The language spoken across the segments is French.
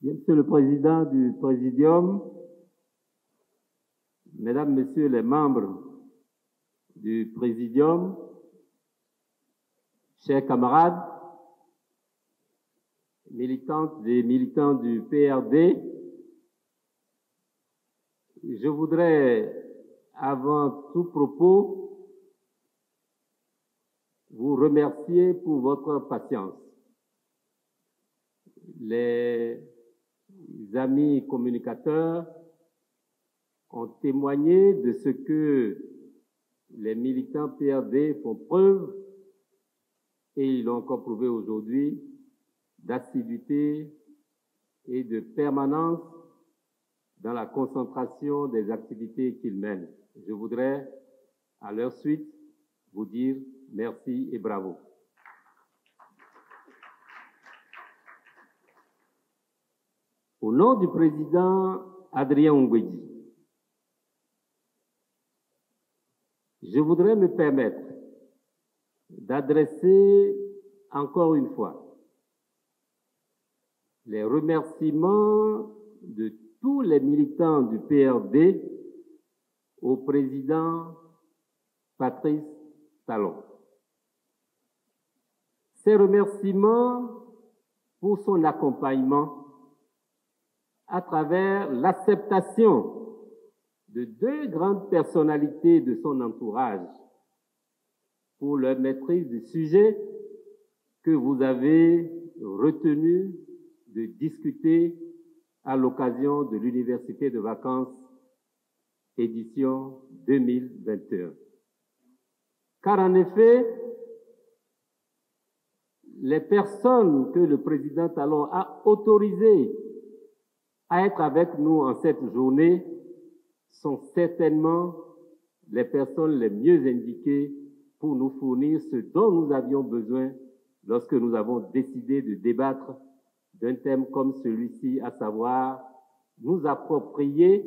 Monsieur le Président du Présidium, Mesdames, Messieurs les membres du Présidium, chers camarades, militantes et militants du PRD, je voudrais, avant tout propos, vous remercier pour votre patience. Les amis communicateurs ont témoigné de ce que les militants PRD font preuve, et ils l'ont encore prouvé aujourd'hui, d'assiduité et de permanence dans la concentration des activités qu'ils mènent. Je voudrais, à leur suite, vous dire merci et bravo. Au nom du président Adrien Ngwedi, je voudrais me permettre d'adresser encore une fois les remerciements de tous les militants du PRD au président Patrice Talon. Ces remerciements pour son accompagnement à travers l'acceptation de deux grandes personnalités de son entourage pour leur maîtrise du sujet que vous avez retenu de discuter à l'occasion de l'Université de vacances édition 2021. Car en effet, les personnes que le président Talon a autorisées à être avec nous en cette journée sont certainement les personnes les mieux indiquées pour nous fournir ce dont nous avions besoin lorsque nous avons décidé de débattre d'un thème comme celui-ci, à savoir nous approprier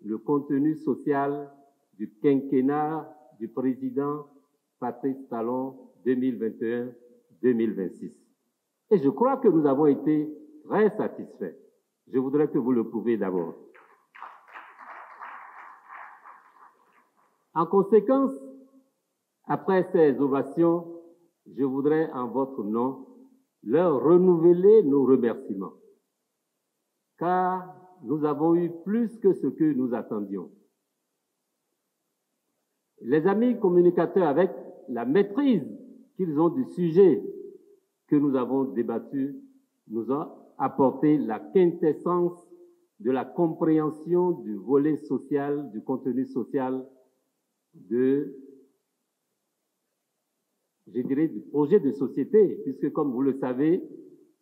le contenu social du quinquennat du président Patrice Talon 2021-2026. Et je crois que nous avons été très satisfaits. Je voudrais que vous le prouviez d'abord. En conséquence, après ces ovations, je voudrais en votre nom leur renouveler nos remerciements, car nous avons eu plus que ce que nous attendions. Les amis communicateurs, avec la maîtrise qu'ils ont du sujet que nous avons débattu, nous ont apporté la quintessence de la compréhension du volet social, du contenu social du projet de société, puisque comme vous le savez,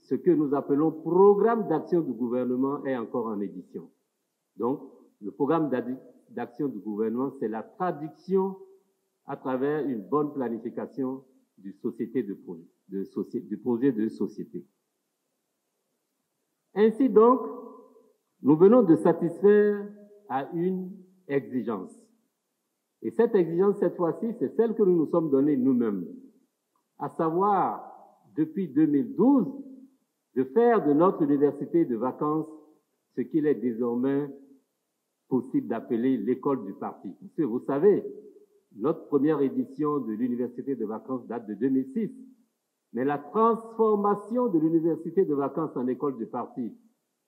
ce que nous appelons programme d'action du gouvernement est encore en édition. Donc, le programme d'action du gouvernement, c'est la traduction à travers une bonne planification du projet de société. Ainsi donc, nous venons de satisfaire à une exigence. Et cette exigence, cette fois-ci, c'est celle que nous nous sommes donnée nous-mêmes, à savoir, depuis 2012, de faire de notre université de vacances ce qu'il est désormais possible d'appeler l'école du parti. Parce que vous savez, notre première édition de l'université de vacances date de 2006, mais la transformation de l'université de vacances en école du parti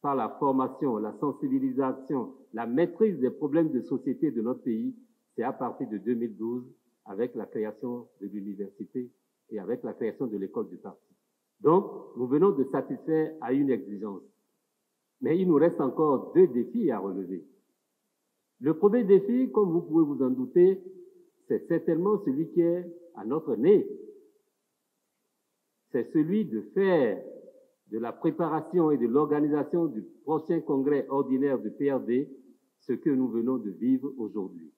par la formation, la sensibilisation, la maîtrise des problèmes de société de notre pays, c'est à partir de 2012 avec la création de l'université et avec la création de l'école du parti. Donc, nous venons de satisfaire à une exigence. Mais il nous reste encore deux défis à relever. Le premier défi, comme vous pouvez vous en douter, c'est certainement celui qui est à notre nez. C'est celui de faire de la préparation et de l'organisation du prochain congrès ordinaire du PRD ce que nous venons de vivre aujourd'hui.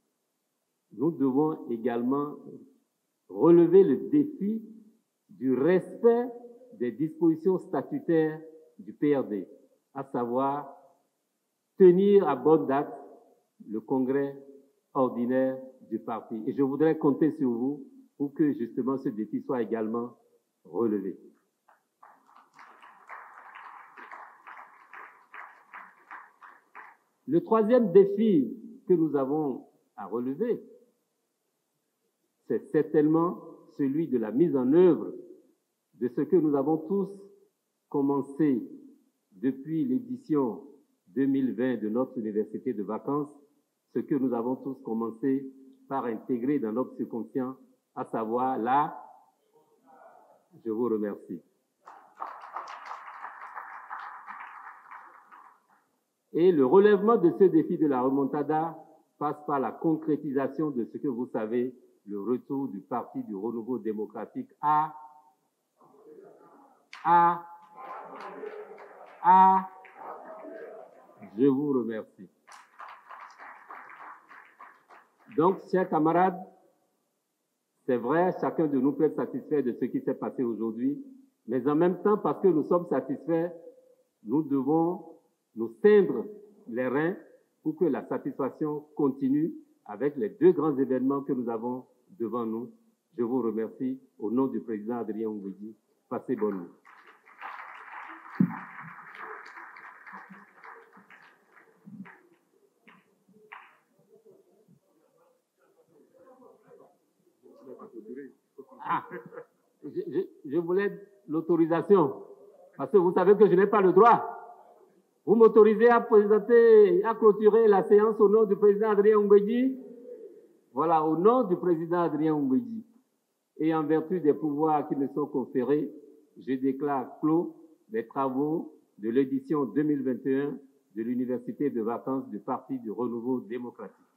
Nous devons également relever le défi du respect des dispositions statutaires du PRD, à savoir tenir à bonne date le congrès ordinaire du parti. Et je voudrais compter sur vous pour que justement ce défi soit également relevé. Le troisième défi que nous avons à relever, c'est certainement celui de la mise en œuvre de ce que nous avons tous commencé depuis l'édition 2020 de notre université de vacances, ce que nous avons tous commencé par intégrer dans notre subconscient, à savoir la... Je vous remercie. Et le relèvement de ce défi de la remontada passe par la concrétisation de ce que vous savez, le retour du Parti du Renouveau démocratique à... Je vous remercie. Donc, chers camarades, c'est vrai, chacun de nous peut être satisfait de ce qui s'est passé aujourd'hui, mais en même temps, parce que nous sommes satisfaits, nous devons nous teindre les reins pour que la satisfaction continue avec les deux grands événements que nous avons devant nous. Je vous remercie au nom du président Adrien Ngouidi. Passez bonne nuit. Ah, je voulais l'autorisation, parce que vous savez que je n'ai pas le droit. Vous m'autorisez à présenter, à clôturer la séance au nom du président Adrien Ngouidi? Voilà, au nom du président Adrien Ngouidi. Et en vertu des pouvoirs qui me sont conférés, je déclare clos les travaux de l'édition 2021 de l'Université de vacances du Parti du Renouveau démocratique.